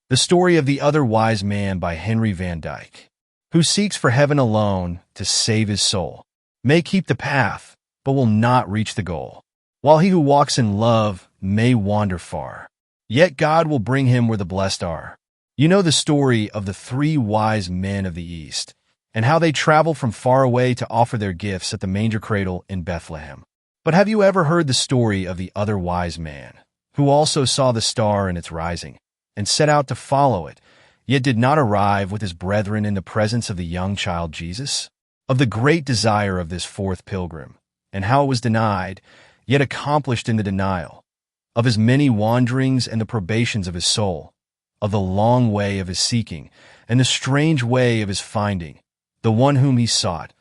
The story of the Other Wise Man by Henry Van Dyke. Who seeks for heaven alone to save his soul, may keep the path, but will not reach the goal. While he who walks in love may wander far, yet God will bring him where the blessed are. You know the story of the 3 wise men of the East, and how they traveled from far away to offer their gifts at the manger cradle in Bethlehem. But have you ever heard the story of the other wise man, who also saw the star in its rising, and set out to follow it, yet did not arrive with his brethren in the presence of the young child Jesus? Of the great desire of this fourth pilgrim, and how it was denied, yet accomplished in the denial, of his many wanderings and the probations of his soul, of the long way of his seeking, and the strange way of his finding, the one whom he sought.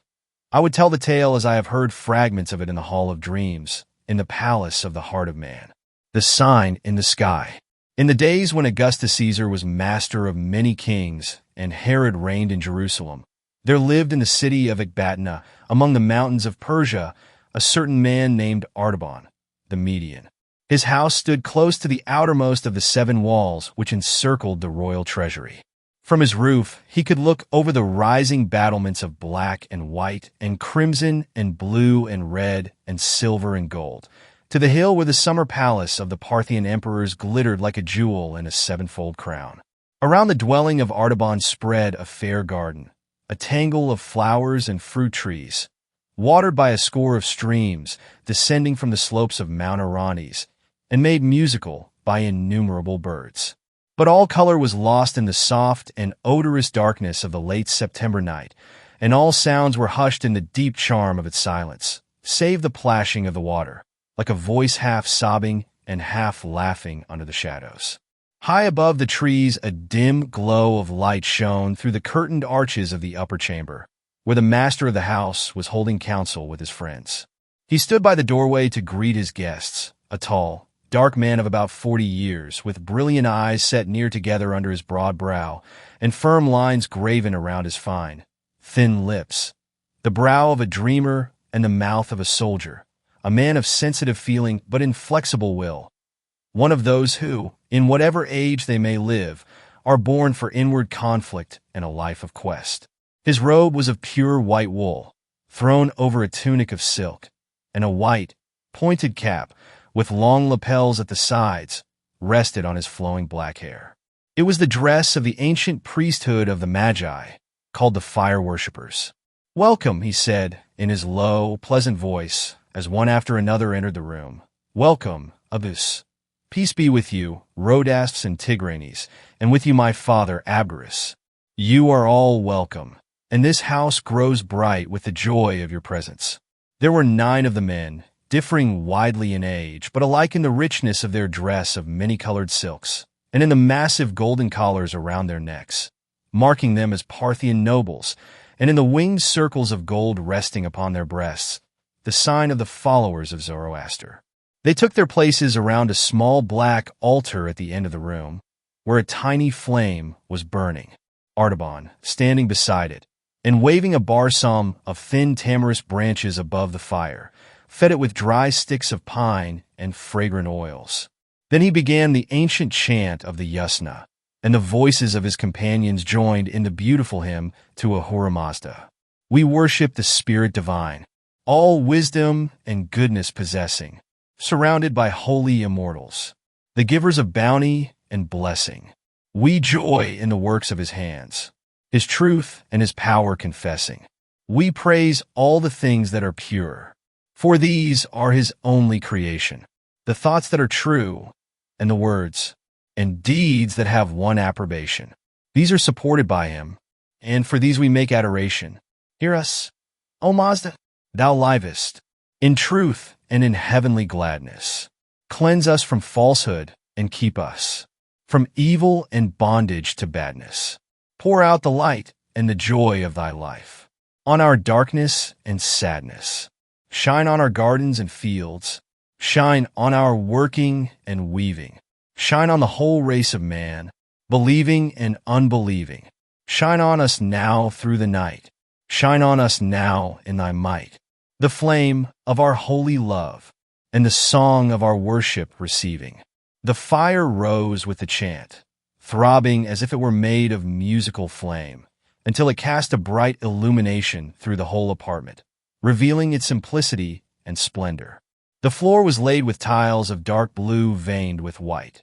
I would tell the tale as I have heard fragments of it in the Hall of Dreams, in the palace of the heart of man. The sign in the sky. In the days when Augustus Caesar was master of many kings and Herod reigned in Jerusalem, there lived in the city of Ecbatana, among the mountains of Persia, a certain man named Artaban, the Median. His house stood close to the outermost of the 7 walls which encircled the royal treasury. From his roof he could look over the rising battlements of black and white and crimson and blue and red and silver and gold, to the hill where the summer palace of the Parthian emperors glittered like a jewel in a 7-fold crown. Around the dwelling of Artaban spread a fair garden, a tangle of flowers and fruit trees, watered by a score of streams descending from the slopes of Mount Aranes, and made musical by innumerable birds. But all color was lost in the soft and odorous darkness of the late September night, and all sounds were hushed in the deep charm of its silence, save the plashing of the water, like a voice half sobbing and half laughing under the shadows. High above the trees a dim glow of light shone through the curtained arches of the upper chamber, where the master of the house was holding counsel with his friends. He stood by the doorway to greet his guests, a tall, dark man of about 40 years, with brilliant eyes set near together under his broad brow, and firm lines graven around his fine, thin lips, the brow of a dreamer and the mouth of a soldier, a man of sensitive feeling but inflexible will, one of those who, in whatever age they may live, are born for inward conflict and a life of quest. His robe was of pure white wool, thrown over a tunic of silk, and a white, pointed cap, with long lapels at the sides, rested on his flowing black hair. It was the dress of the ancient priesthood of the Magi, called the fire worshippers. "Welcome," he said, in his low, pleasant voice, as one after another entered the room. "Welcome, Abus. Peace be with you, Rhodasps and Tigranes, and with you my father, Abgarus. You are all welcome, and this house grows bright with the joy of your presence." There were 9 of the men, differing widely in age, but alike in the richness of their dress of many-colored silks, and in the massive golden collars around their necks, marking them as Parthian nobles, and in the winged circles of gold resting upon their breasts, the sign of the followers of Zoroaster. They took their places around a small black altar at the end of the room, where a tiny flame was burning. Artaban, standing beside it, and waving a barsam of thin tamarisk branches above the fire, fed it with dry sticks of pine and fragrant oils. Then he began the ancient chant of the Yasna, and the voices of his companions joined in the beautiful hymn to Ahura Mazda. We worship the Spirit Divine, all wisdom and goodness possessing, surrounded by holy immortals, the givers of bounty and blessing. We joy in the works of his hands, his truth and his power confessing. We praise all the things that are pure, for these are his only creation, the thoughts that are true, and the words and deeds that have one approbation. These are supported by him, and for these we make adoration. Hear us, O Mazda. Thou livest, in truth and in heavenly gladness. Cleanse us from falsehood and keep us from evil and bondage to badness. Pour out the light and the joy of thy life on our darkness and sadness. Shine on our gardens and fields. Shine on our working and weaving. Shine on the whole race of man, believing and unbelieving. Shine on us now through the night. Shine on us now in thy might. The flame of our holy love, and the song of our worship receiving. The fire rose with the chant, throbbing as if it were made of musical flame, until it cast a bright illumination through the whole apartment, revealing its simplicity and splendor. The floor was laid with tiles of dark blue veined with white.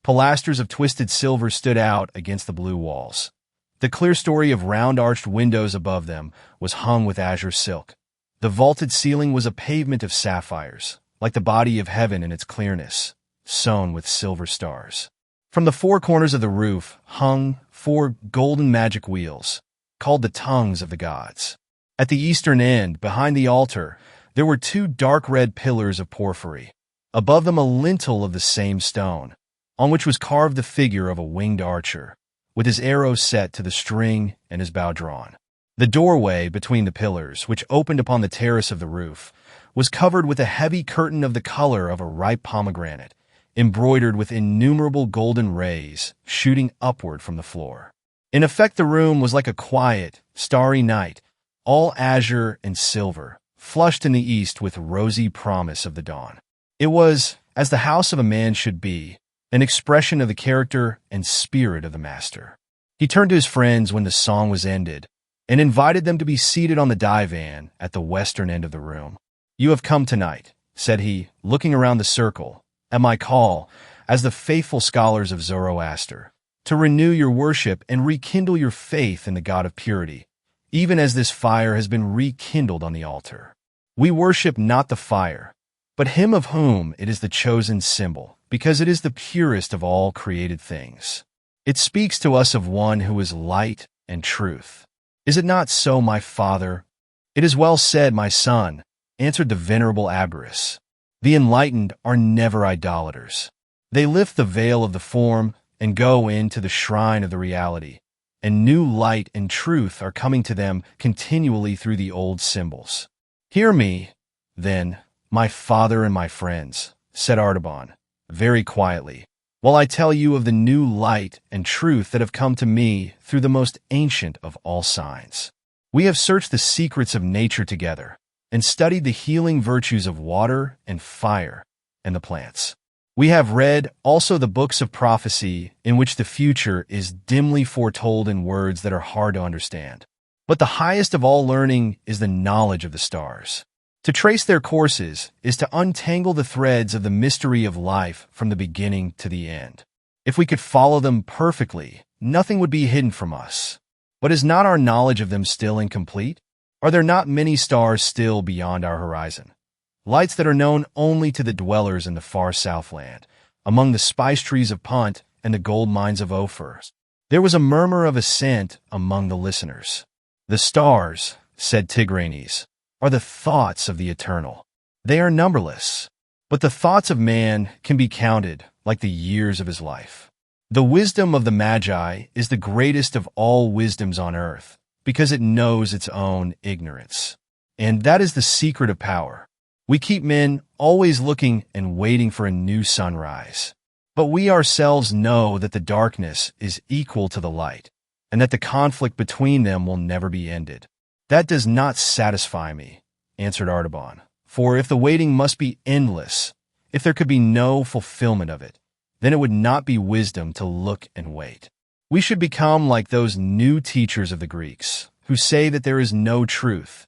Pilasters of twisted silver stood out against the blue walls. The clear story of round-arched windows above them was hung with azure silk. The vaulted ceiling was a pavement of sapphires, like the body of heaven in its clearness, sewn with silver stars. From the four corners of the roof hung 4 golden magic wheels, called the tongues of the gods. At the eastern end, behind the altar, there were 2 dark red pillars of porphyry. Above them a lintel of the same stone, on which was carved the figure of a winged archer, with his arrow set to the string and his bow drawn. The doorway between the pillars, which opened upon the terrace of the roof, was covered with a heavy curtain of the color of a ripe pomegranate, embroidered with innumerable golden rays shooting upward from the floor. In effect, the room was like a quiet, starry night, all azure and silver, flushed in the east with rosy promise of the dawn. It was, as the house of a man should be, an expression of the character and spirit of the master. He turned to his friends when the song was ended and invited them to be seated on the divan at the western end of the room. "You have come tonight," said he, looking around the circle, "at my call, as the faithful scholars of Zoroaster, to renew your worship and rekindle your faith in the God of purity, even as this fire has been rekindled on the altar. We worship not the fire, but him of whom it is the chosen symbol, because it is the purest of all created things. It speaks to us of one who is light and truth. Is it not so, my father?" "It is well said, my son," answered the venerable Abderus. "The enlightened are never idolaters. They lift the veil of the form and go into the shrine of the reality, and new light and truth are coming to them continually through the old symbols." "Hear me, then, my father and my friends," said Artaban, very quietly, "while I tell you of the new light and truth that have come to me through the most ancient of all signs. We have searched the secrets of nature together, and studied the healing virtues of water and fire and the plants. We have read also the books of prophecy in which the future is dimly foretold in words that are hard to understand. But the highest of all learning is the knowledge of the stars. To trace their courses is to untangle the threads of the mystery of life from the beginning to the end. If we could follow them perfectly, nothing would be hidden from us. But is not our knowledge of them still incomplete? Are there not many stars still beyond our horizon? Lights that are known only to the dwellers in the far southland, among the spice trees of Punt and the gold mines of Ophir. There was a murmur of assent among the listeners. "The stars," said Tigranes, "are the thoughts of the eternal. They are numberless, but the thoughts of man can be counted like the years of his life. The wisdom of the Magi is the greatest of all wisdoms on earth, because it knows its own ignorance. And that is the secret of power. We keep men always looking and waiting for a new sunrise. But we ourselves know that the darkness is equal to the light, and that the conflict between them will never be ended." "That does not satisfy me," answered Artaban. "For if the waiting must be endless, if there could be no fulfillment of it, then it would not be wisdom to look and wait. We should become like those new teachers of the Greeks, who say that there is no truth,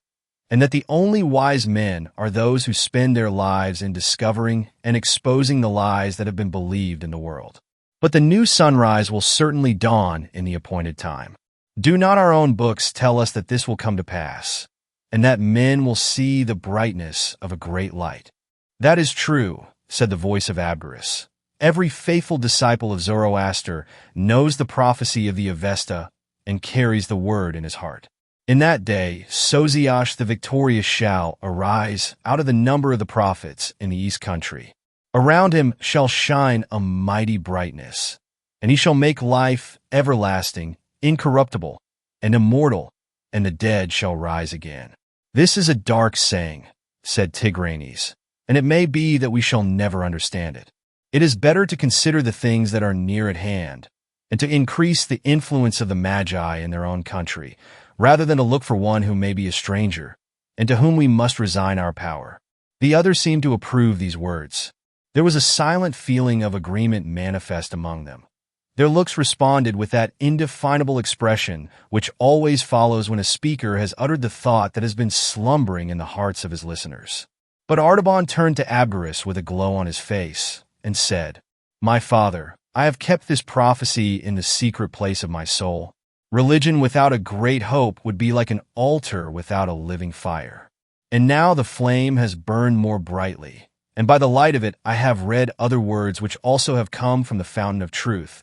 and that the only wise men are those who spend their lives in discovering and exposing the lies that have been believed in the world. But the new sunrise will certainly dawn in the appointed time. Do not our own books tell us that this will come to pass, and that men will see the brightness of a great light?" "That is true," said the voice of Abderus. "Every faithful disciple of Zoroaster knows the prophecy of the Avesta and carries the word in his heart. In that day, Soziash the victorious shall arise out of the number of the prophets in the east country. Around him shall shine a mighty brightness, and he shall make life everlasting, incorruptible, and immortal, and the dead shall rise again." "This is a dark saying," said Tigranes, "and it may be that we shall never understand it. It is better to consider the things that are near at hand, and to increase the influence of the Magi in their own country, rather than to look for one who may be a stranger, and to whom we must resign our power." The others seemed to approve these words. There was a silent feeling of agreement manifest among them. Their looks responded with that indefinable expression which always follows when a speaker has uttered the thought that has been slumbering in the hearts of his listeners. But Artaban turned to Abgarus with a glow on his face and said, "My father, I have kept this prophecy in the secret place of my soul. Religion without a great hope would be like an altar without a living fire. And now the flame has burned more brightly, and by the light of it I have read other words which also have come from the fountain of truth,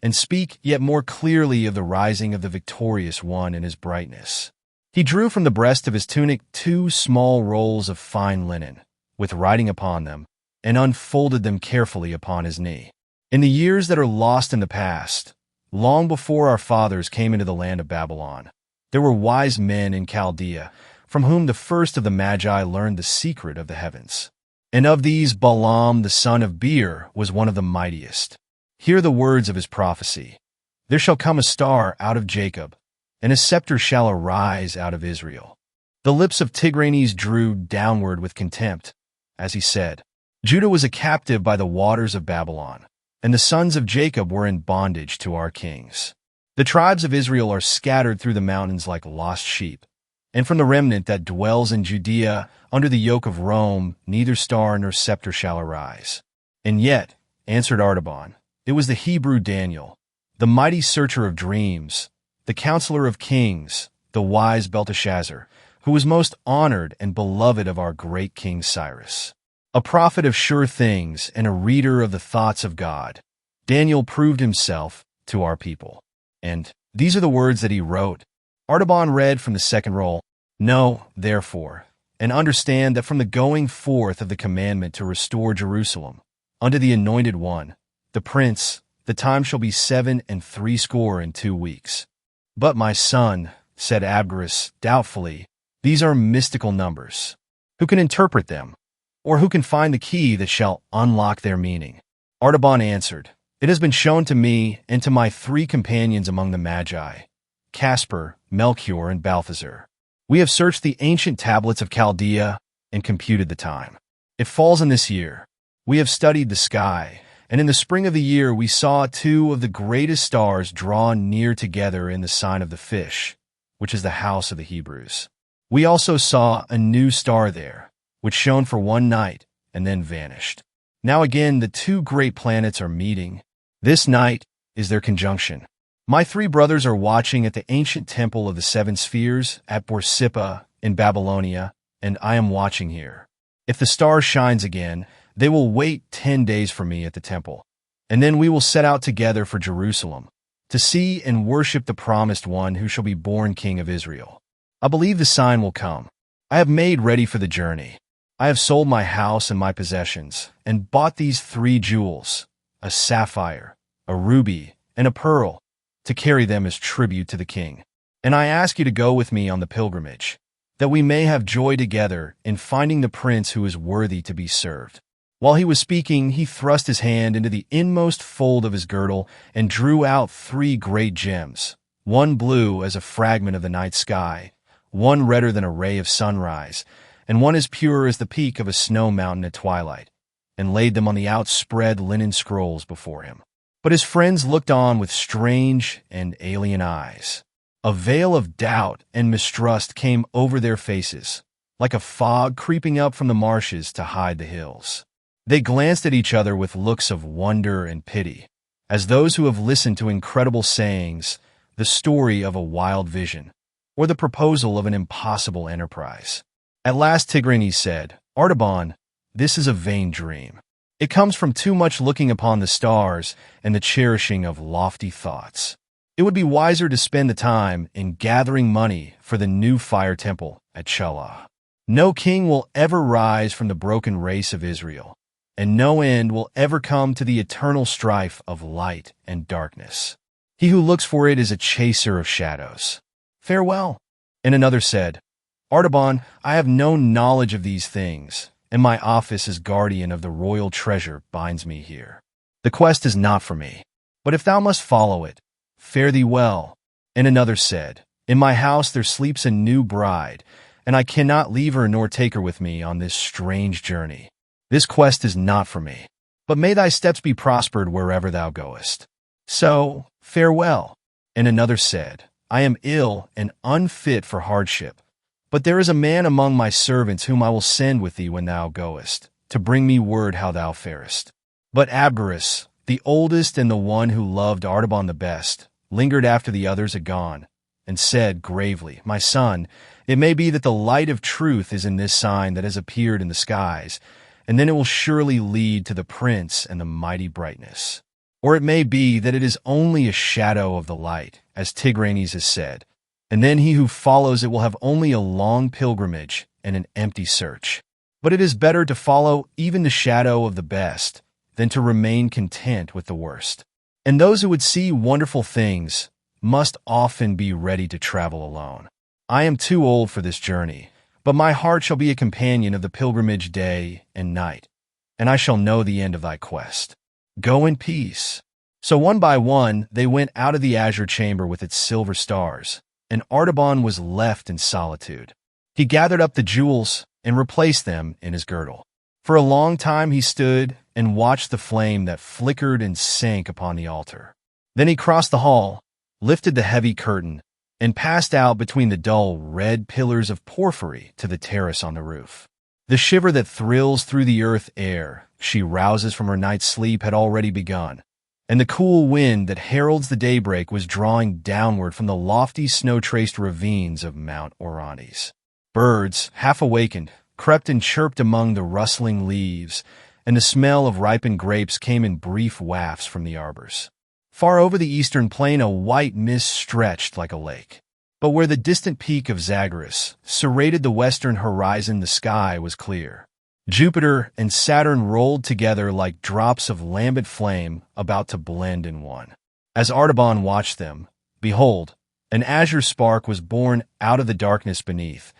and speak yet more clearly of the rising of the victorious one in his brightness." He drew from the breast of his tunic 2 small rolls of fine linen, with writing upon them, and unfolded them carefully upon his knee. "In the years that are lost in the past, long before our fathers came into the land of Babylon, there were wise men in Chaldea, from whom the first of the Magi learned the secret of the heavens. And of these Balaam the son of Beer was one of the mightiest. Hear the words of his prophecy. There shall come a star out of Jacob, and a scepter shall arise out of Israel." The lips of Tigranes drew downward with contempt, as he said, "Judah was a captive by the waters of Babylon, and the sons of Jacob were in bondage to our kings. The tribes of Israel are scattered through the mountains like lost sheep, and from the remnant that dwells in Judea under the yoke of Rome neither star nor scepter shall arise." "And yet," answered Artaban, "it was the Hebrew Daniel, the mighty searcher of dreams, the counselor of kings, the wise Belteshazzar, who was most honored and beloved of our great King Cyrus. A prophet of sure things and a reader of the thoughts of God, Daniel proved himself to our people." And these are the words that he wrote. Artaban read from the second roll, "Know, therefore, and understand that from the going forth of the commandment to restore Jerusalem unto the Anointed One, the Prince, the time shall be 67 weeks. But my son," said Abgarus doubtfully, "these are mystical numbers. Who can interpret them? Or who can find the key that shall unlock their meaning?" Artaban answered, "It has been shown to me and to my 3 companions among the Magi, Caspar, Melchior, and Balthazar. We have searched the ancient tablets of Chaldea and computed the time. It falls in this year. We have studied the sky, and in the spring of the year we saw 2 of the greatest stars drawn near together in the sign of the fish, which is the house of the Hebrews. We also saw a new star there, which shone for 1 night and then vanished. Now again the 2 great planets are meeting. This night is their conjunction. My 3 brothers are watching at the ancient temple of the 7 spheres at Borsippa in Babylonia, and I am watching here. If the star shines again, they will wait 10 days for me at the temple, and then we will set out together for Jerusalem, to see and worship the promised one who shall be born King of Israel. I believe the sign will come. I have made ready for the journey. I have sold my house and my possessions, and bought these 3 jewels, a sapphire, a ruby, and a pearl, to carry them as tribute to the king. And I ask you to go with me on the pilgrimage, that we may have joy together in finding the prince who is worthy to be served." While he was speaking, he thrust his hand into the inmost fold of his girdle and drew out 3 great gems, one blue as a fragment of the night sky, one redder than a ray of sunrise, and one as pure as the peak of a snow mountain at twilight, and laid them on the outspread linen scrolls before him. But his friends looked on with strange and alien eyes. A veil of doubt and mistrust came over their faces, like a fog creeping up from the marshes to hide the hills. They glanced at each other with looks of wonder and pity, as those who have listened to incredible sayings, the story of a wild vision, or the proposal of an impossible enterprise. At last Tigranes said, "Artaban, this is a vain dream. It comes from too much looking upon the stars and the cherishing of lofty thoughts. It would be wiser to spend the time in gathering money for the new fire temple at Chelah. No king will ever rise from the broken race of Israel, and no end will ever come to the eternal strife of light and darkness. He who looks for it is a chaser of shadows. Farewell." And another said, "Artaban, I have no knowledge of these things, and my office as guardian of the royal treasure binds me here. The quest is not for me, but if thou must follow it, fare thee well." And another said, "In my house there sleeps a new bride, and I cannot leave her nor take her with me on this strange journey. This quest is not for me, but may thy steps be prospered wherever thou goest." So, farewell. And another said, I am ill and unfit for hardship. But there is a man among my servants whom I will send with thee when thou goest, to bring me word how thou farest. But Abgarus, the oldest and the one who loved Artaban the best, lingered after the others had gone, and said gravely, My son, it may be that the light of truth is in this sign that has appeared in the skies, and then it will surely lead to the prince and the mighty brightness. Or it may be that it is only a shadow of the light, as Tigranes has said, and then he who follows it will have only a long pilgrimage and an empty search. But it is better to follow even the shadow of the best than to remain content with the worst. And those who would see wonderful things must often be ready to travel alone. I am too old for this journey, but my heart shall be a companion of the pilgrimage day and night, and I shall know the end of thy quest. Go in peace. So one by one they went out of the azure chamber with its silver stars, and Artaban was left in solitude. He gathered up the jewels and replaced them in his girdle. For a long time he stood and watched the flame that flickered and sank upon the altar. Then he crossed the hall, lifted the heavy curtain, and passed out between the dull red pillars of porphyry to the terrace on the roof. The shiver that thrills through the earth ere she rouses from her night's sleep had already begun, and the cool wind that heralds the daybreak was drawing downward from the lofty snow-traced ravines of Mount Orontes. Birds, half awakened, crept and chirped among the rustling leaves, and the smell of ripened grapes came in brief wafts from the arbors. Far over the eastern plain a white mist stretched like a lake. But where the distant peak of Zagreus serrated the western horizon, the sky was clear. Jupiter and Saturn rolled together like drops of lambent flame about to blend in one. As Artaban watched them, behold, an azure spark was born out of the darkness beneath,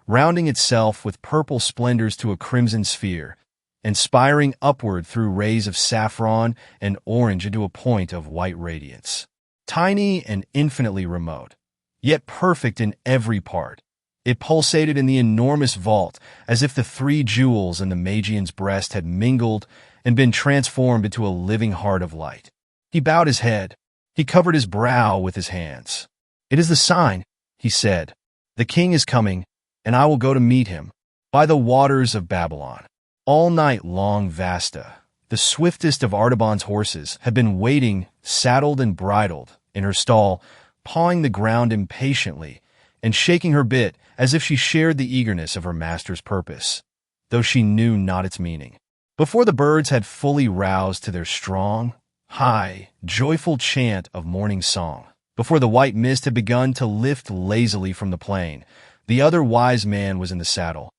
rounding itself with purple splendors to a crimson sphere, and spiring upward through rays of saffron and orange into a point of white radiance. Tiny and infinitely remote, yet perfect in every part, it pulsated in the enormous vault as if the three jewels in the Magian's breast had mingled and been transformed into a living heart of light. He bowed his head. He covered his brow with his hands. It is the sign, he said. The king is coming, and I will go to meet him by the waters of Babylon. All night long Vasta, the swiftest of Artaban's horses, had been waiting, saddled and bridled, in her stall, pawing the ground impatiently and shaking her bit as if she shared the eagerness of her master's purpose, though she knew not its meaning. Before the birds had fully roused to their strong, high, joyful chant of morning song, before the white mist had begun to lift lazily from the plain, the other wise man was in the saddle,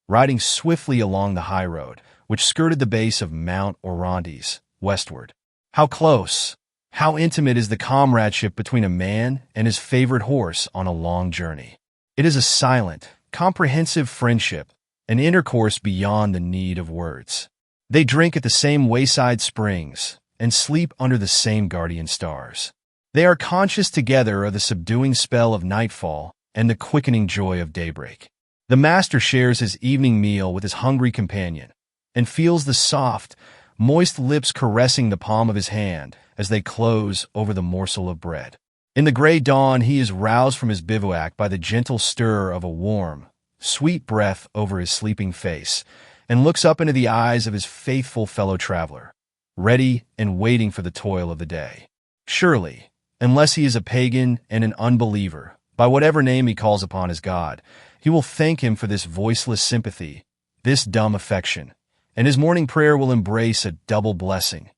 riding swiftly along the high road, which skirted the base of Mount Orontes, westward. How close, how intimate is the comradeship between a man and his favorite horse on a long journey. It is a silent, comprehensive friendship, an intercourse beyond the need of words. They drink at the same wayside springs and sleep under the same guardian stars. They are conscious together of the subduing spell of nightfall and the quickening joy of daybreak. The master shares his evening meal with his hungry companion and feels the soft, moist lips caressing the palm of his hand as they close over the morsel of bread. In the gray dawn, he is roused from his bivouac by the gentle stir of a warm, sweet breath over his sleeping face and looks up into the eyes of his faithful fellow traveler, ready and waiting for the toil of the day. Surely, unless he is a pagan and an unbeliever, by whatever name he calls upon his God, he will thank him for this voiceless sympathy, this dumb affection, and his morning prayer will embrace a double blessing.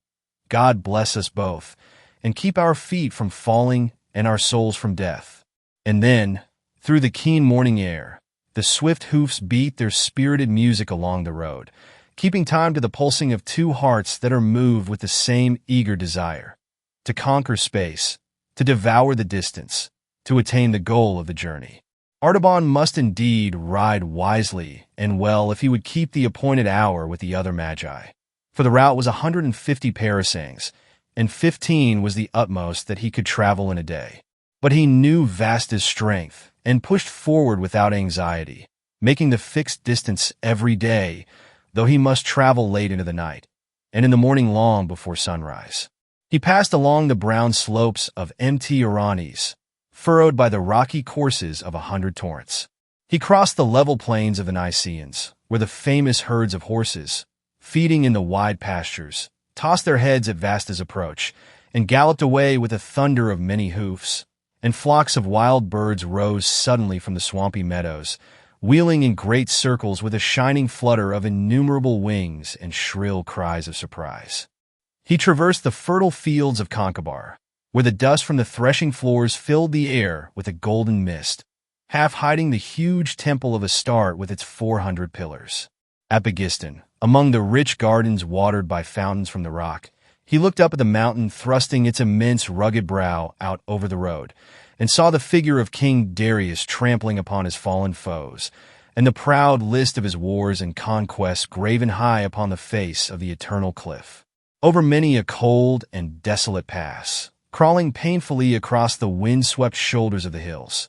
God bless us both, and keep our feet from falling and our souls from death. And then, through the keen morning air, the swift hoofs beat their spirited music along the road, keeping time to the pulsing of two hearts that are moved with the same eager desire, to conquer space, to devour the distance, to attain the goal of the journey. Artaban must indeed ride wisely and well if he would keep the appointed hour with the other Magi, for the route was 150 parasangs, and 15 was the utmost that he could travel in a day. But he knew Vasta's strength and pushed forward without anxiety, making the fixed distance every day, though he must travel late into the night, and in the morning long before sunrise. He passed along the brown slopes of Mt. Aranes, furrowed by the rocky courses of 100 torrents. He crossed the level plains of the Niceans, where the famous herds of horses, feeding in the wide pastures, tossed their heads at Vasta's approach, and galloped away with a thunder of many hoofs, and flocks of wild birds rose suddenly from the swampy meadows, wheeling in great circles with a shining flutter of innumerable wings and shrill cries of surprise. He traversed the fertile fields of Concobar, where the dust from the threshing floors filled the air with a golden mist, half hiding the huge temple of Astarte with its 400 pillars. At Begistan, among the rich gardens watered by fountains from the rock, he looked up at the mountain, thrusting its immense rugged brow out over the road, and saw the figure of King Darius trampling upon his fallen foes, and the proud list of his wars and conquests graven high upon the face of the eternal cliff. Over many a cold and desolate pass, crawling painfully across the wind-swept shoulders of the hills,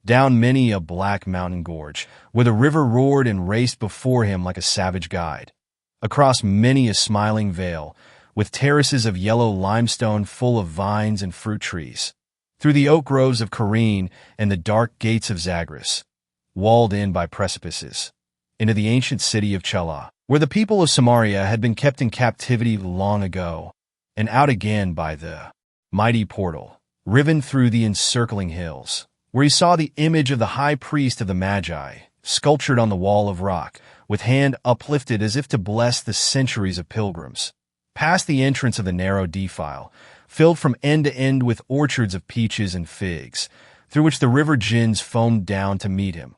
down many a black mountain gorge, where the river roared and raced before him like a savage guide, across many a smiling vale, with terraces of yellow limestone full of vines and fruit trees, through the oak groves of Kyrene and the dark gates of Zagros, walled in by precipices, into the ancient city of Chela, where the people of Samaria had been kept in captivity long ago, and out again by the mighty portal, riven through the encircling hills, where he saw the image of the high priest of the Magi, sculptured on the wall of rock, with hand uplifted as if to bless the centuries of pilgrims, past the entrance of the narrow defile, filled from end to end with orchards of peaches and figs, through which the river Jins foamed down to meet him,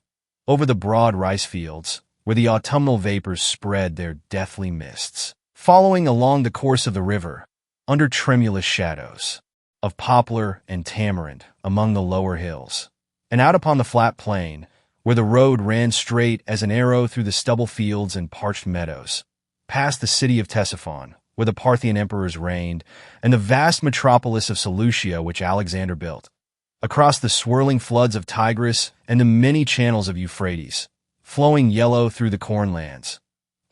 over the broad rice fields, where the autumnal vapors spread their deathly mists, following along the course of the river, under tremulous shadows of poplar and tamarind among the lower hills, and out upon the flat plain, where the road ran straight as an arrow through the stubble fields and parched meadows, past the city of Ctesiphon, where the Parthian emperors reigned, and the vast metropolis of Seleucia which Alexander built, across the swirling floods of Tigris and the many channels of Euphrates, flowing yellow through the cornlands.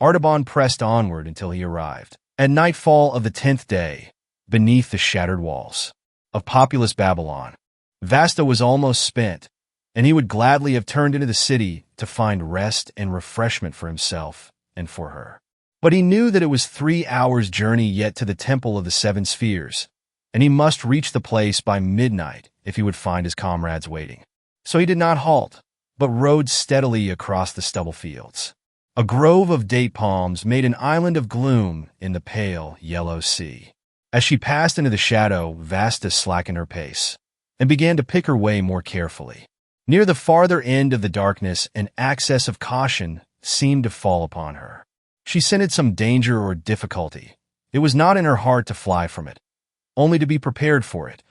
Artaban pressed onward until he arrived, at nightfall of the 10th day, beneath the shattered walls of populous Babylon. Vasta was almost spent, and he would gladly have turned into the city to find rest and refreshment for himself and for her. But he knew that it was 3 hours' journey yet to the Temple of the Seven Spheres, and he must reach the place by midnight if he would find his comrades waiting. So he did not halt, but rode steadily across the stubble fields. A grove of date palms made an island of gloom in the pale yellow sea. As she passed into the shadow, Vasta slackened her pace and began to pick her way more carefully. Near the farther end of the darkness, an access of caution seemed to fall upon her. She scented some danger or difficulty. It was not in her heart to fly from it, only to be prepared for it,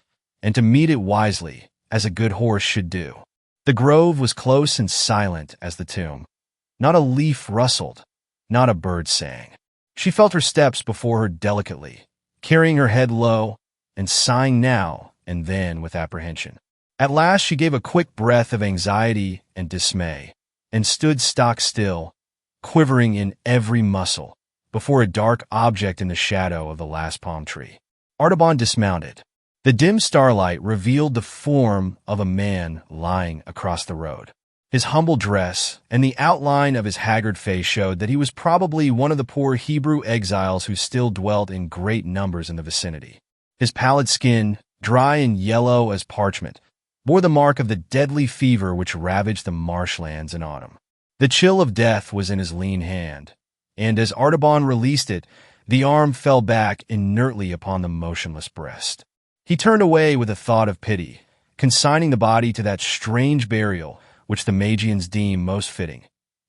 and to meet it wisely, as a good horse should do. The grove was close and silent as the tomb. Not a leaf rustled, not a bird sang. She felt her steps before her delicately, carrying her head low, and sighing now and then with apprehension. At last she gave a quick breath of anxiety and dismay, and stood stock still, quivering in every muscle, before a dark object in the shadow of the last palm tree. Artaban dismounted. The dim starlight revealed the form of a man lying across the road. His humble dress and the outline of his haggard face showed that he was probably one of the poor Hebrew exiles who still dwelt in great numbers in the vicinity. His pallid skin, dry and yellow as parchment, bore the mark of the deadly fever which ravaged the marshlands in autumn. The chill of death was in his lean hand, and as Artaban released it, the arm fell back inertly upon the motionless breast. He turned away with a thought of pity, consigning the body to that strange burial which the Magians deem most fitting,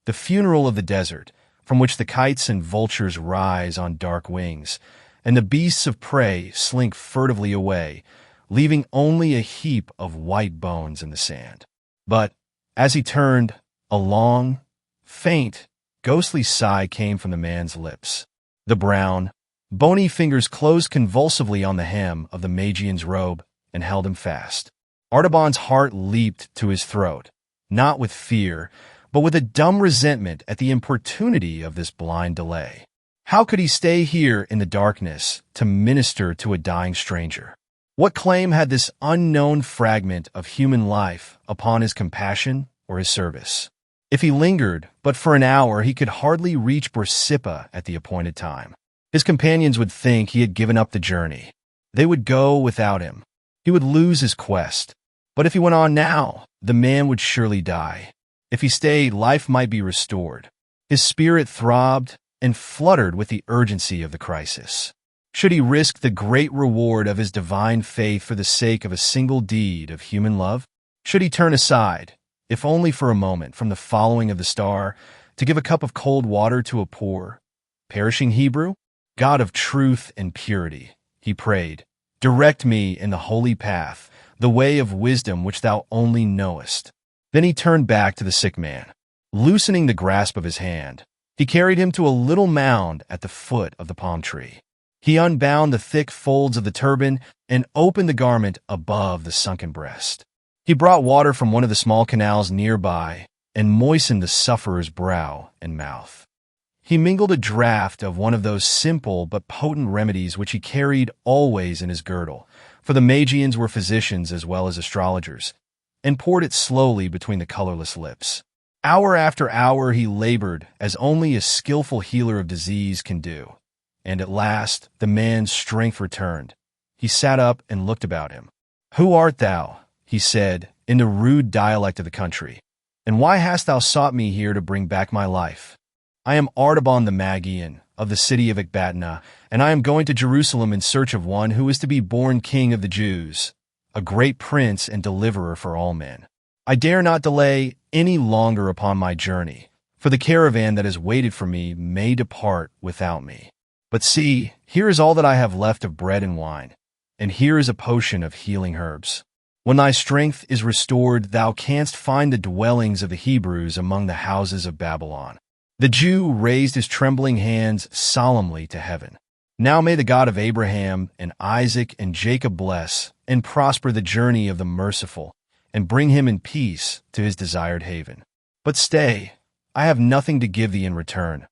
the funeral of the desert, from which the kites and vultures rise on dark wings, and the beasts of prey slink furtively away, leaving only a heap of white bones in the sand. But, as he turned, a long, faint, ghostly sigh came from the man's lips. The brown, bony fingers closed convulsively on the hem of the Magian's robe and held him fast. Artaban's heart leaped to his throat, not with fear, but with a dumb resentment at the importunity of this blind delay. How could he stay here in the darkness to minister to a dying stranger? What claim had this unknown fragment of human life upon his compassion or his service? If he lingered but for an hour, he could hardly reach Borsippa at the appointed time. His companions would think he had given up the journey. They would go without him. He would lose his quest. But if he went on now, the man would surely die. If he stayed, life might be restored. His spirit throbbed and fluttered with the urgency of the crisis. Should he risk the great reward of his divine faith for the sake of a single deed of human love? Should he turn aside, if only for a moment, from the following of the star, to give a cup of cold water to a poor, perishing Hebrew? God of truth and purity, he prayed, direct me in the holy path, the way of wisdom which thou only knowest. Then he turned back to the sick man. Loosening the grasp of his hand, he carried him to a little mound at the foot of the palm tree. He unbound the thick folds of the turban and opened the garment above the sunken breast. He brought water from one of the small canals nearby and moistened the sufferer's brow and mouth. He mingled a draught of one of those simple but potent remedies which he carried always in his girdle, for the Magians were physicians as well as astrologers, and poured it slowly between the colorless lips. Hour after hour he labored as only a skillful healer of disease can do, and at last the man's strength returned. He sat up and looked about him. "Who art thou?" he said, in the rude dialect of the country, "and why hast thou sought me here to bring back my life?" "I am Artaban the Magian, of the city of Ecbatana, and I am going to Jerusalem in search of one who is to be born king of the Jews, a great prince and deliverer for all men. I dare not delay any longer upon my journey, for the caravan that has waited for me may depart without me. But see, here is all that I have left of bread and wine, and here is a potion of healing herbs. When thy strength is restored, thou canst find the dwellings of the Hebrews among the houses of Babylon." The Jew raised his trembling hands solemnly to heaven. "Now may the God of Abraham and Isaac and Jacob bless and prosper the journey of the merciful, and bring him in peace to his desired haven. But stay, I have nothing to give thee in return,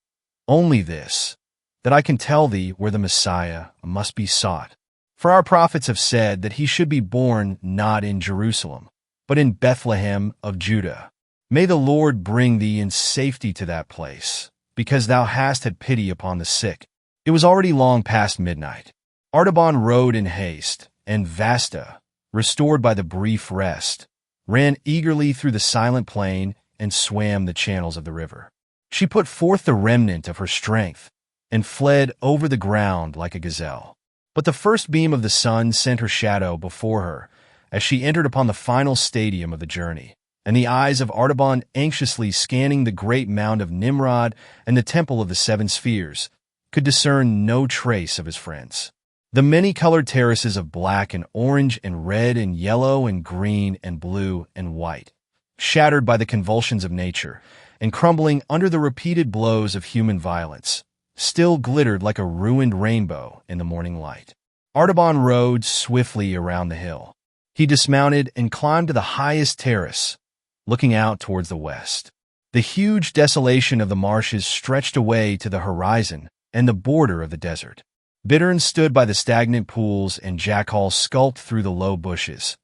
only this, that I can tell thee where the Messiah must be sought. For our prophets have said that he should be born not in Jerusalem, but in Bethlehem of Judah. May the Lord bring thee in safety to that place, because thou hast had pity upon the sick." It was already long past midnight. Artaban rode in haste, and Vasta, restored by the brief rest, ran eagerly through the silent plain and swam the channels of the river. She put forth the remnant of her strength and fled over the ground like a gazelle. But the first beam of the sun sent her shadow before her as she entered upon the final stadium of the journey, and the eyes of Artaban, anxiously scanning the great mound of Nimrod and the temple of the seven spheres, could discern no trace of his friends. The many-colored terraces of black and orange and red and yellow and green and blue and white, shattered by the convulsions of nature and crumbling under the repeated blows of human violence, still glittered like a ruined rainbow in the morning light. Artaban rode swiftly around the hill. He dismounted and climbed to the highest terrace, looking out towards the west. The huge desolation of the marshes stretched away to the horizon and the border of the desert. Bitterns stood by the stagnant pools and jackals skulked through the low bushes.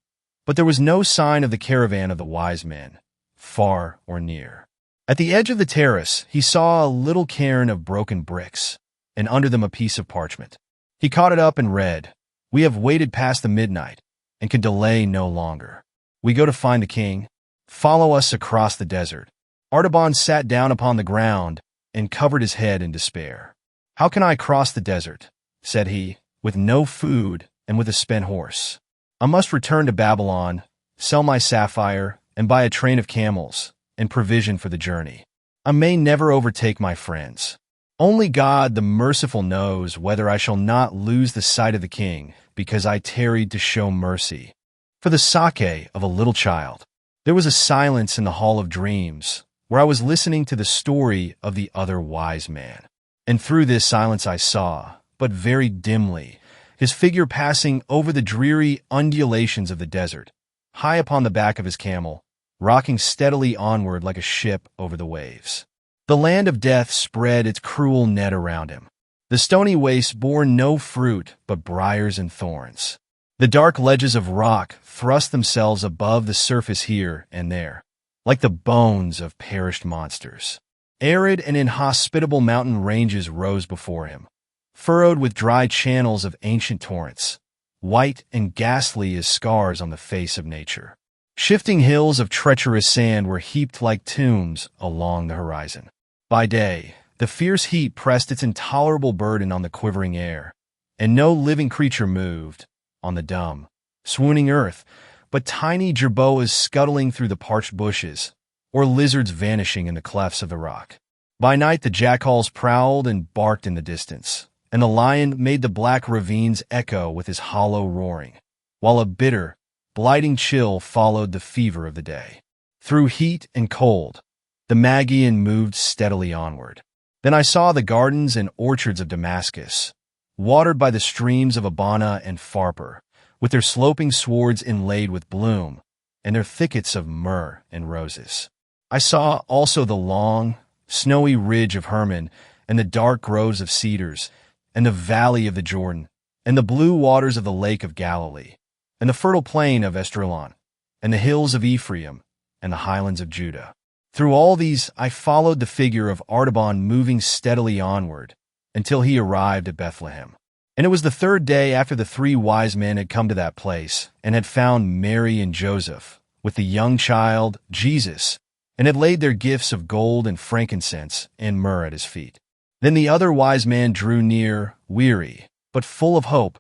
But there was no sign of the caravan of the wise men, far or near. At the edge of the terrace, he saw a little cairn of broken bricks, and under them a piece of parchment. He caught it up and read, "We have waited past the midnight, and can delay no longer. We go to find the king. Follow us across the desert." Artaban sat down upon the ground and covered his head in despair. "How can I cross the desert," said he, "with no food and with a spent horse? I must return to Babylon, sell my sapphire, and buy a train of camels, and provision for the journey. I may never overtake my friends. Only God the merciful knows whether I shall not lose the sight of the king, because I tarried to show mercy. For the sake of a little child." There was a silence in the Hall of Dreams, where I was listening to the story of the other wise man. And through this silence I saw, but very dimly, his figure passing over the dreary undulations of the desert, high upon the back of his camel, rocking steadily onward like a ship over the waves. The land of death spread its cruel net around him. The stony waste bore no fruit but briars and thorns. The dark ledges of rock thrust themselves above the surface here and there, like the bones of perished monsters. Arid and inhospitable mountain ranges rose before him, furrowed with dry channels of ancient torrents, white and ghastly as scars on the face of nature. Shifting hills of treacherous sand were heaped like tombs along the horizon. By day, the fierce heat pressed its intolerable burden on the quivering air, and no living creature moved on the dumb, swooning earth, but tiny jerboas scuttling through the parched bushes, or lizards vanishing in the clefts of the rock. By night the jackals prowled and barked in the distance, and the lion made the black ravines echo with his hollow roaring, while a bitter, blighting chill followed the fever of the day. Through heat and cold, the Magian moved steadily onward. Then I saw the gardens and orchards of Damascus, watered by the streams of Abana and Pharpar, with their sloping swards inlaid with bloom, and their thickets of myrrh and roses. I saw also the long, snowy ridge of Hermon, and the dark groves of cedars, and the valley of the Jordan, and the blue waters of the lake of Galilee, and the fertile plain of Esdraelon, and the hills of Ephraim, and the highlands of Judah. Through all these I followed the figure of Artaban moving steadily onward, until he arrived at Bethlehem. And it was the third day after the 3 wise men had come to that place, and had found Mary and Joseph, with the young child, Jesus, and had laid their gifts of gold and frankincense and myrrh at his feet. Then the other wise man drew near, weary, but full of hope,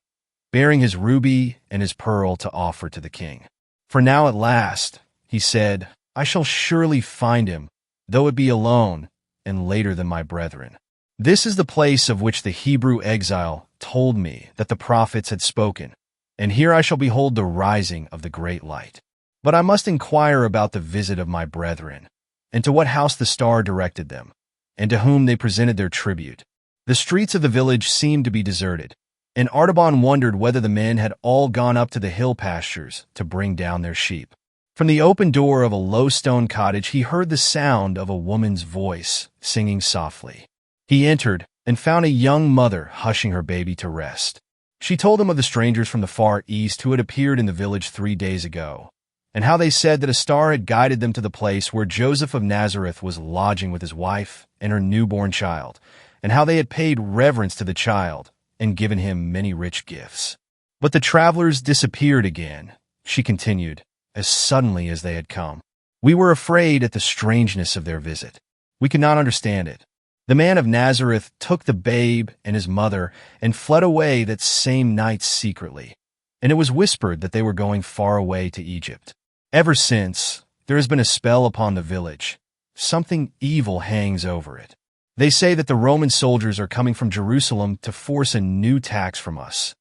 bearing his ruby and his pearl to offer to the king. For now at last, he said, I shall surely find him, though it be alone, and later than my brethren. This is the place of which the Hebrew exile told me that the prophets had spoken, and here I shall behold the rising of the great light. But I must inquire about the visit of my brethren, and to what house the star directed them, and to whom they presented their tribute. The streets of the village seemed to be deserted, and Artaban wondered whether the men had all gone up to the hill pastures to bring down their sheep. From the open door of a low stone cottage he heard the sound of a woman's voice singing softly. He entered and found a young mother hushing her baby to rest. She told him of the strangers from the far east who had appeared in the village 3 days ago, and how they said that a star had guided them to the place where Joseph of Nazareth was lodging with his wife and her newborn child, and how they had paid reverence to the child and given him many rich gifts. But the travelers disappeared again, she continued, as suddenly as they had come. We were afraid at the strangeness of their visit. We could not understand it. The man of Nazareth took the babe and his mother and fled away that same night secretly, and it was whispered that they were going far away to Egypt. Ever since, there has been a spell upon the village. Something evil hangs over it. They say that the Roman soldiers are coming from Jerusalem to force a new tax from us,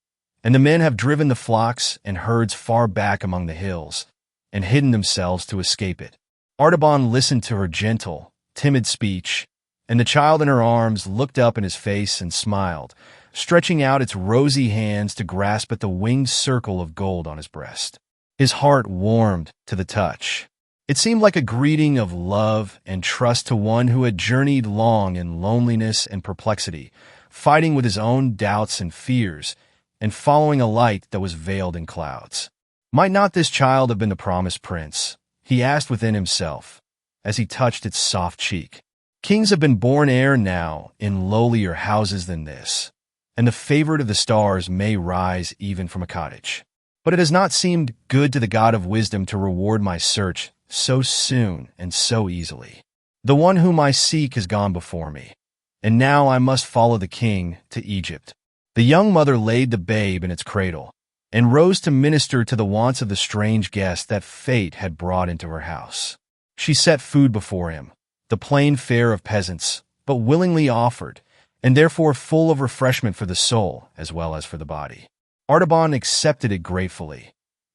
and the men have driven the flocks and herds far back among the hills and hidden themselves to escape it. Artaban listened to her gentle, timid speech, and the child in her arms looked up in his face and smiled, stretching out its rosy hands to grasp at the winged circle of gold on his breast. His heart warmed to the touch. It seemed like a greeting of love and trust to one who had journeyed long in loneliness and perplexity, fighting with his own doubts and fears, and following a light that was veiled in clouds. Might not this child have been the promised prince? He asked within himself, as he touched its soft cheek. Kings have been born ere now in lowlier houses than this, and the favorite of the stars may rise even from a cottage. But it has not seemed good to the God of wisdom to reward my search so soon and so easily. The one whom I seek has gone before me, and now I must follow the king to Egypt. The young mother laid the babe in its cradle, and rose to minister to the wants of the strange guest that fate had brought into her house. She set food before him, the plain fare of peasants, but willingly offered, and therefore full of refreshment for the soul as well as for the body. Artaban accepted it gratefully,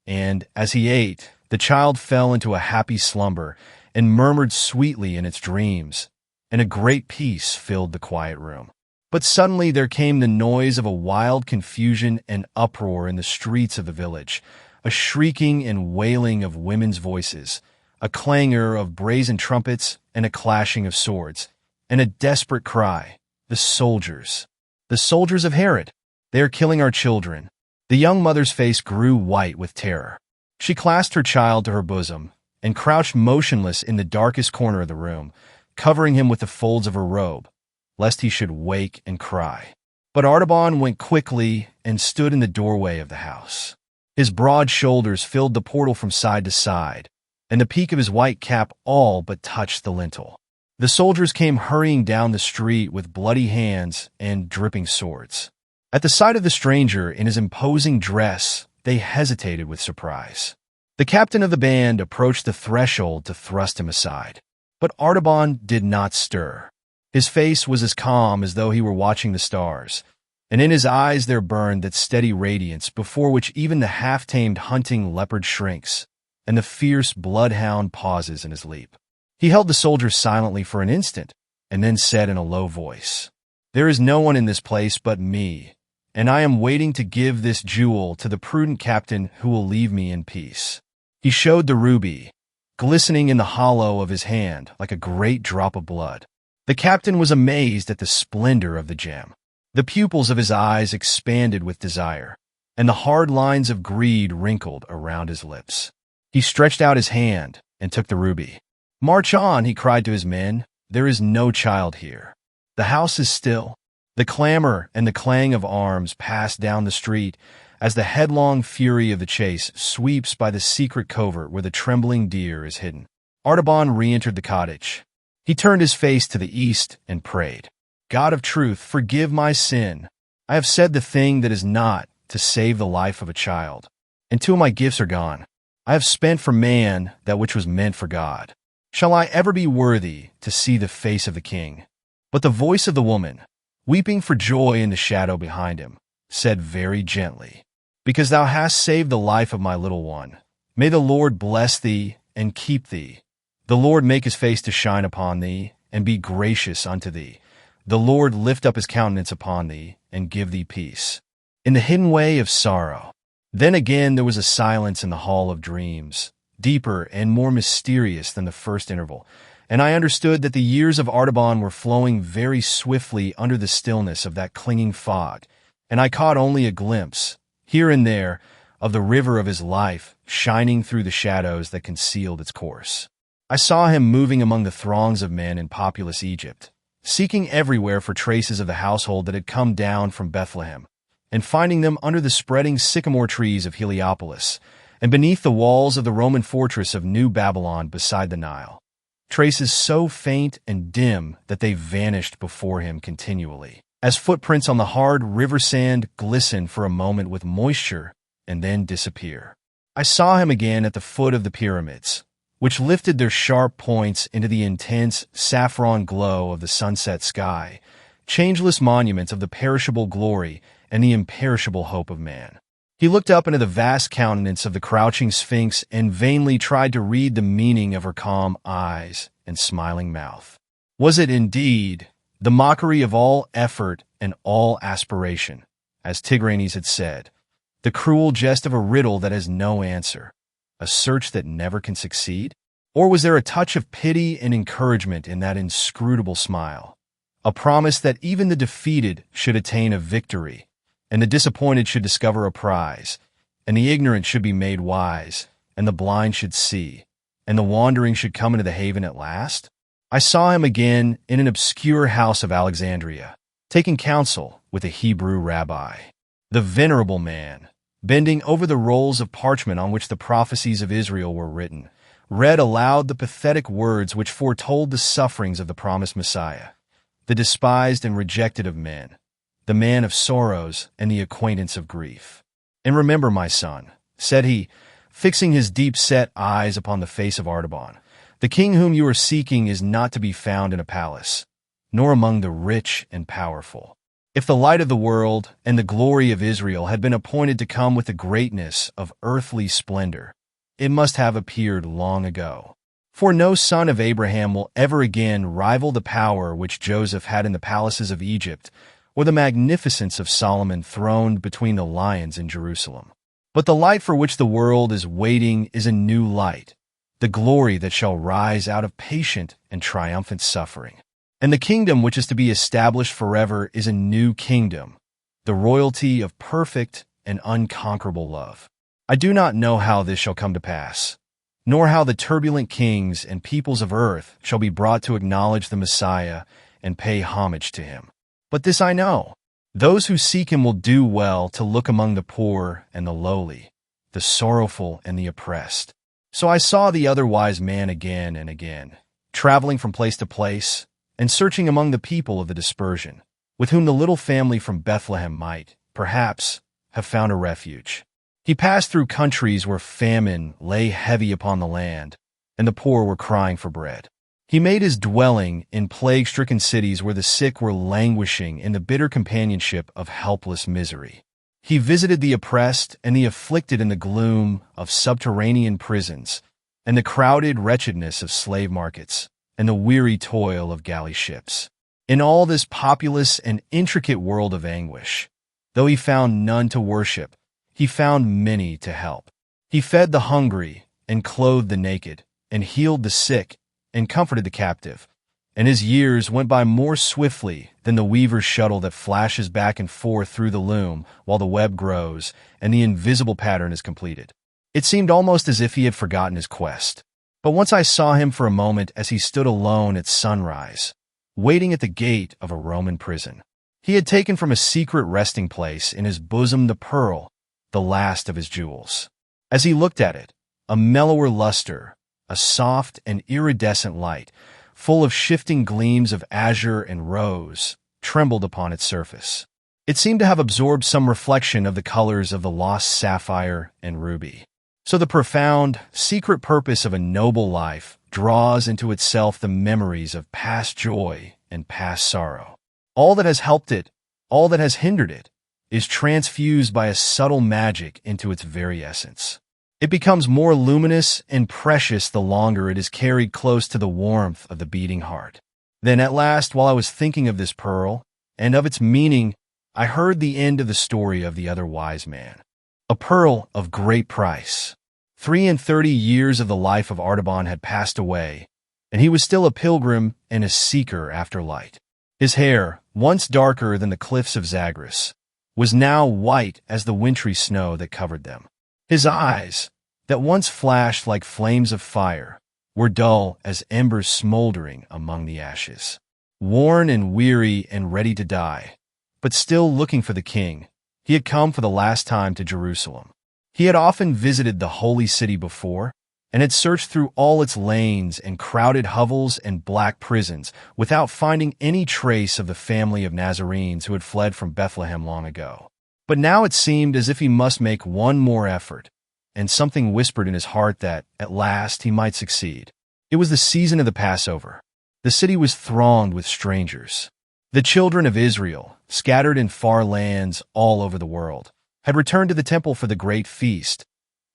and, as he ate, the child fell into a happy slumber and murmured sweetly in its dreams, and a great peace filled the quiet room. But suddenly there came the noise of a wild confusion and uproar in the streets of the village, a shrieking and wailing of women's voices, a clangor of brazen trumpets and a clashing of swords, and a desperate cry, "The soldiers!" "The soldiers of Herod. They are killing our children." The young mother's face grew white with terror. She clasped her child to her bosom and crouched motionless in the darkest corner of the room, covering him with the folds of her robe, lest he should wake and cry. But Artaban went quickly and stood in the doorway of the house. His broad shoulders filled the portal from side to side, and the peak of his white cap all but touched the lintel. The soldiers came hurrying down the street with bloody hands and dripping swords. At the sight of the stranger in his imposing dress, they hesitated with surprise. The captain of the band approached the threshold to thrust him aside. But Artaban did not stir. His face was as calm as though he were watching the stars, and in his eyes there burned that steady radiance before which even the half-tamed hunting leopard shrinks, and the fierce bloodhound pauses in his leap. He held the soldier silently for an instant, and then said in a low voice, "There is no one in this place but me, and I am waiting to give this jewel to the prudent captain who will leave me in peace." He showed the ruby, glistening in the hollow of his hand like a great drop of blood. The captain was amazed at the splendor of the gem. The pupils of his eyes expanded with desire, and the hard lines of greed wrinkled around his lips. He stretched out his hand and took the ruby. "March on," he cried to his men. "There is no child here." The house is still. The clamor and the clang of arms pass down the street as the headlong fury of the chase sweeps by the secret covert where the trembling deer is hidden. Artaban re-entered the cottage. He turned his face to the east and prayed, "God of truth, forgive my sin. I have said the thing that is not to save the life of a child, and two of my gifts are gone. I have spent for man that which was meant for God. Shall I ever be worthy to see the face of the king?" But the voice of the woman, weeping for joy in the shadow behind him, said very gently, "Because thou hast saved the life of my little one, may the Lord bless thee and keep thee. The Lord make his face to shine upon thee and be gracious unto thee. The Lord lift up his countenance upon thee and give thee peace." In the hidden way of sorrow. Then again there was a silence in the hall of dreams, deeper and more mysterious than the first interval, and I understood that the years of Artaban were flowing very swiftly under the stillness of that clinging fog, and I caught only a glimpse, here and there, of the river of his life shining through the shadows that concealed its course. I saw him moving among the throngs of men in populous Egypt, seeking everywhere for traces of the household that had come down from Bethlehem, and finding them under the spreading sycamore trees of Heliopolis, and beneath the walls of the Roman fortress of New Babylon beside the Nile. Traces so faint and dim that they vanished before him continually, as footprints on the hard river sand glisten for a moment with moisture and then disappear. I saw him again at the foot of the pyramids, which lifted their sharp points into the intense saffron glow of the sunset sky, changeless monuments of the perishable glory and the imperishable hope of man. He looked up into the vast countenance of the crouching sphinx and vainly tried to read the meaning of her calm eyes and smiling mouth. Was it indeed the mockery of all effort and all aspiration, as Tigranes had said, the cruel jest of a riddle that has no answer, a search that never can succeed? Or was there a touch of pity and encouragement in that inscrutable smile, a promise that even the defeated should attain a victory, and the disappointed should discover a prize, and the ignorant should be made wise, and the blind should see, and the wandering should come into the haven at last? I saw him again in an obscure house of Alexandria, taking counsel with a Hebrew rabbi. The venerable man, bending over the rolls of parchment on which the prophecies of Israel were written, read aloud the pathetic words which foretold the sufferings of the promised Messiah, the despised and rejected of men, the man of sorrows and the acquaintance of grief. "And remember, my son," said he, fixing his deep-set eyes upon the face of Artaban, "the king whom you are seeking is not to be found in a palace, nor among the rich and powerful. If the light of the world and the glory of Israel had been appointed to come with the greatness of earthly splendor, it must have appeared long ago. For no son of Abraham will ever again rival the power which Joseph had in the palaces of Egypt, or the magnificence of Solomon throned between the lions in Jerusalem. But the light for which the world is waiting is a new light, the glory that shall rise out of patient and triumphant suffering. And the kingdom which is to be established forever is a new kingdom, the royalty of perfect and unconquerable love. I do not know how this shall come to pass, nor how the turbulent kings and peoples of earth shall be brought to acknowledge the Messiah and pay homage to him. But this I know, those who seek him will do well to look among the poor and the lowly, the sorrowful and the oppressed. So I saw the other wise man again and again, traveling from place to place, and searching among the people of the dispersion, with whom the little family from Bethlehem might, perhaps, have found a refuge. He passed through countries where famine lay heavy upon the land, and the poor were crying for bread. He made his dwelling in plague-stricken cities where the sick were languishing in the bitter companionship of helpless misery. He visited the oppressed and the afflicted in the gloom of subterranean prisons, and the crowded wretchedness of slave markets, and the weary toil of galley ships. In all this populous and intricate world of anguish, though he found none to worship, he found many to help. He fed the hungry, and clothed the naked, and healed the sick, and comforted the captive. And his years went by more swiftly than the weaver's shuttle that flashes back and forth through the loom while the web grows and the invisible pattern is completed. It seemed almost as if he had forgotten his quest. But once I saw him for a moment as he stood alone at sunrise, waiting at the gate of a Roman prison. He had taken from a secret resting place in his bosom the pearl, the last of his jewels. As he looked at it, a mellower luster, a soft and iridescent light, full of shifting gleams of azure and rose, trembled upon its surface. It seemed to have absorbed some reflection of the colors of the lost sapphire and ruby. So the profound, secret purpose of a noble life draws into itself the memories of past joy and past sorrow. All that has helped it, all that has hindered it, is transfused by a subtle magic into its very essence. It becomes more luminous and precious the longer it is carried close to the warmth of the beating heart. Then at last, while I was thinking of this pearl and of its meaning, I heard the end of the story of the other wise man. A pearl of great price. 33 years of the life of Artaban had passed away, and he was still a pilgrim and a seeker after light. His hair, once darker than the cliffs of Zagros, was now white as the wintry snow that covered them. His eyes, that once flashed like flames of fire, were dull as embers smoldering among the ashes. Worn and weary and ready to die, but still looking for the king, he had come for the last time to Jerusalem. He had often visited the holy city before, and had searched through all its lanes and crowded hovels and black prisons without finding any trace of the family of Nazarenes who had fled from Bethlehem long ago. But now it seemed as if he must make one more effort, and something whispered in his heart that, at last, he might succeed. It was the season of the Passover. The city was thronged with strangers. The children of Israel, scattered in far lands all over the world, had returned to the temple for the great feast,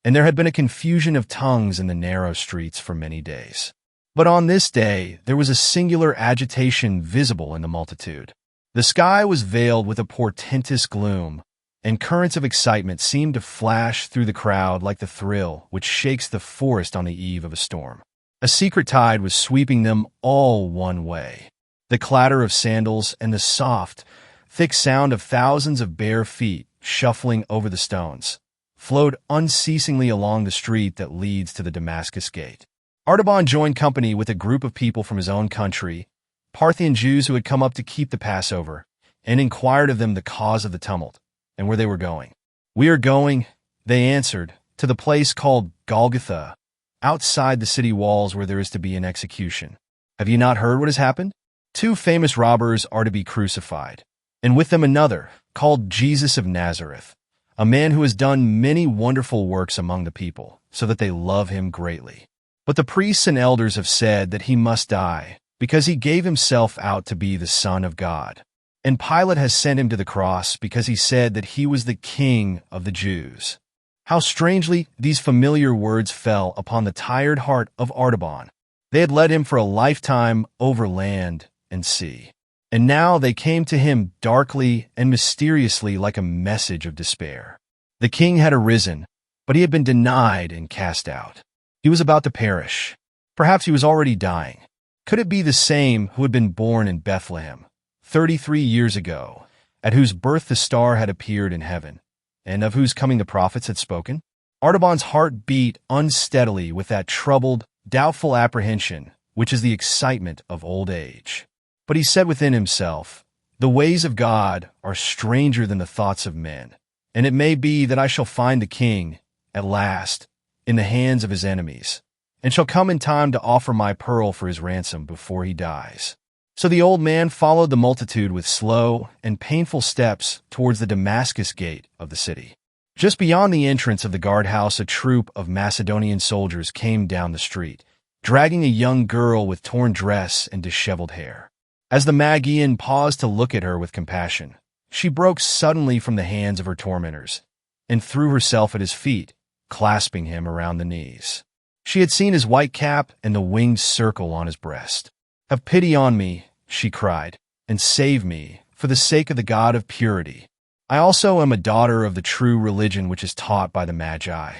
and there had been a confusion of tongues in the narrow streets for many days. But on this day there was a singular agitation visible in the multitude. The sky was veiled with a portentous gloom, and currents of excitement seemed to flash through the crowd like the thrill which shakes the forest on the eve of a storm. A secret tide was sweeping them all one way. The clatter of sandals and the soft, thick sound of thousands of bare feet shuffling over the stones flowed unceasingly along the street that leads to the Damascus Gate. Artaban joined company with a group of people from his own country, Parthian Jews who had come up to keep the Passover, and inquired of them the cause of the tumult and where they were going. "We are going," they answered, "to the place called Golgotha, outside the city walls where there is to be an execution. Have you not heard what has happened? 2 famous robbers are to be crucified, and with them another, called Jesus of Nazareth, a man who has done many wonderful works among the people, so that they love him greatly. But the priests and elders have said that he must die, because he gave himself out to be the Son of God. And Pilate has sent him to the cross because he said that he was the King of the Jews." How strangely these familiar words fell upon the tired heart of Artaban. They had led him for a lifetime over land and sea. And now they came to him darkly and mysteriously like a message of despair. The king had arisen, but he had been denied and cast out. He was about to perish. Perhaps he was already dying. Could it be the same who had been born in Bethlehem 33 years ago, at whose birth the star had appeared in heaven, and of whose coming the prophets had spoken? Artaban's heart beat unsteadily with that troubled, doubtful apprehension which is the excitement of old age. But he said within himself, "The ways of God are stranger than the thoughts of men, and it may be that I shall find the king, at last, in the hands of his enemies, and shall come in time to offer my pearl for his ransom before he dies." So the old man followed the multitude with slow and painful steps towards the Damascus gate of the city. Just beyond the entrance of the guardhouse, a troop of Macedonian soldiers came down the street, dragging a young girl with torn dress and disheveled hair. As the Magian paused to look at her with compassion, she broke suddenly from the hands of her tormentors and threw herself at his feet, clasping him around the knees. She had seen his white cap and the winged circle on his breast. "Have pity on me," she cried, "and save me, for the sake of the God of purity. I also am a daughter of the true religion which is taught by the Magi.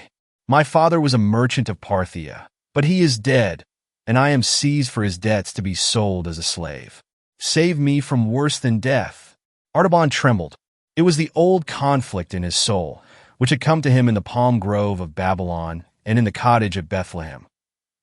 My father was a merchant of Parthia, but he is dead, and I am seized for his debts to be sold as a slave. Save me from worse than death." Artaban trembled. It was the old conflict in his soul, which had come to him in the palm grove of Babylon and in the cottage at Bethlehem.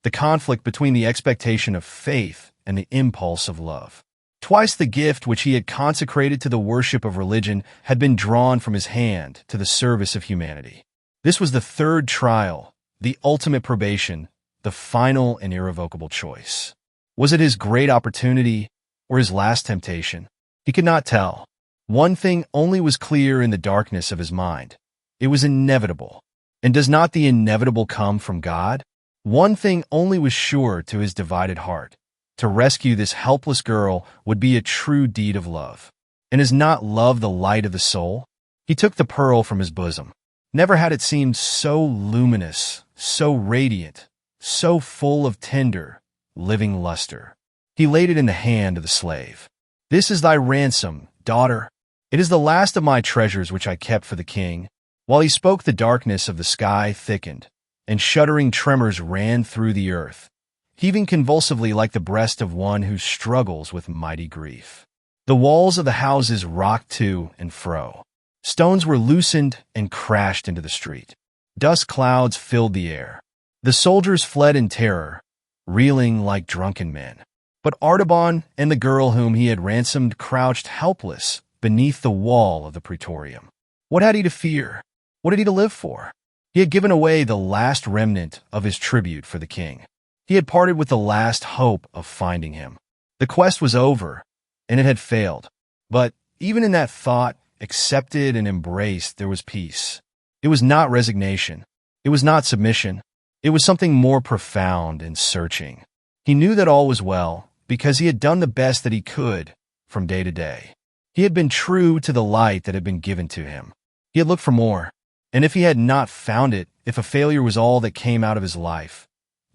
The conflict between the expectation of faith and the impulse of love. Twice the gift which he had consecrated to the worship of religion had been drawn from his hand to the service of humanity. This was the third trial, the ultimate probation, the final and irrevocable choice. Was it his great opportunity or his last temptation? He could not tell. One thing only was clear in the darkness of his mind. It was inevitable. And does not the inevitable come from God? One thing only was sure to his divided heart. To rescue this helpless girl would be a true deed of love. And is not love the light of the soul? He took the pearl from his bosom. Never had it seemed so luminous, so radiant, so full of tender, living luster. He laid it in the hand of the slave. "This is thy ransom, daughter. It is the last of my treasures which I kept for the king." While he spoke, the darkness of the sky thickened, and shuddering tremors ran through the earth, heaving convulsively like the breast of one who struggles with mighty grief. The walls of the houses rocked to and fro. Stones were loosened and crashed into the street. Dust clouds filled the air. The soldiers fled in terror, reeling like drunken men. But Artaban and the girl whom he had ransomed crouched helpless beneath the wall of the praetorium. What had he to fear? What had he to live for? He had given away the last remnant of his tribute for the king. He had parted with the last hope of finding him. The quest was over, and it had failed. But even in that thought, accepted and embraced, there was peace. It was not resignation. It was not submission. It was something more profound and searching. He knew that all was well, because he had done the best that he could from day to day. He had been true to the light that had been given to him. He had looked for more, and if he had not found it, if a failure was all that came out of his life,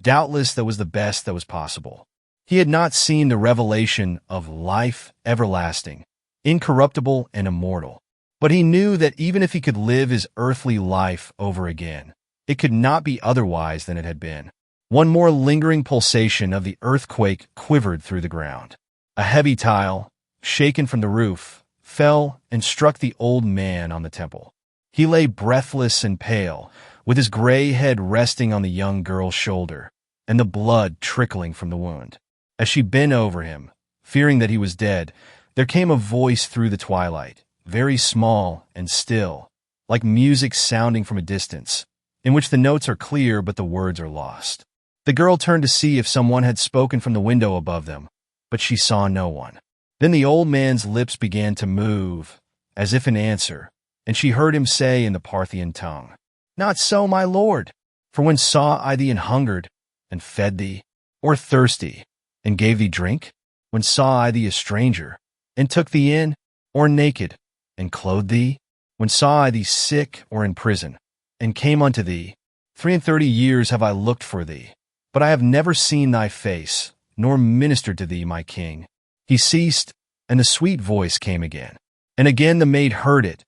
doubtless that was the best that was possible. He had not seen the revelation of life everlasting, incorruptible and immortal. But he knew that even if he could live his earthly life over again, it could not be otherwise than it had been. One more lingering pulsation of the earthquake quivered through the ground. A heavy tile, shaken from the roof, fell and struck the old man on the temple. He lay breathless and pale, with his gray head resting on the young girl's shoulder, and the blood trickling from the wound. As she bent over him, fearing that he was dead, there came a voice through the twilight, very small and still, like music sounding from a distance, in which the notes are clear but the words are lost. The girl turned to see if someone had spoken from the window above them, but she saw no one. Then the old man's lips began to move, as if in answer, and she heard him say in the Parthian tongue, "Not so, my lord. For when saw I thee an hungered, and fed thee, or thirsty, and gave thee drink? When saw I thee a stranger, and took thee in, or naked, and clothed thee? When saw I thee sick or in prison, and came unto thee? 33 years have I looked for thee, but I have never seen thy face, nor ministered to thee, my king." He ceased, and the sweet voice came again. And again the maid heard it,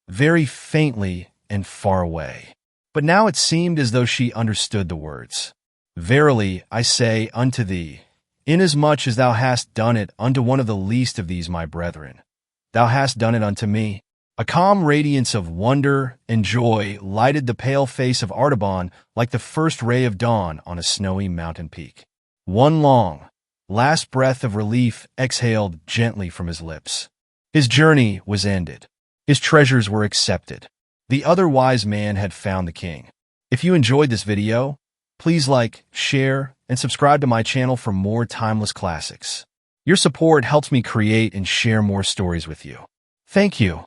very faintly and far away. But now it seemed as though she understood the words. "Verily, I say unto thee, Inasmuch as thou hast done it unto one of the least of these my brethren, thou hast done it unto me. A calm radiance of wonder and joy lighted the pale face of Artaban like the first ray of dawn on a snowy mountain peak. One long, last breath of relief exhaled gently from his lips. His journey was ended. His treasures were accepted. The other wise man had found the king. If you enjoyed this video, please like, share, and subscribe to my channel for more timeless classics. Your support helps me create and share more stories with you. Thank you.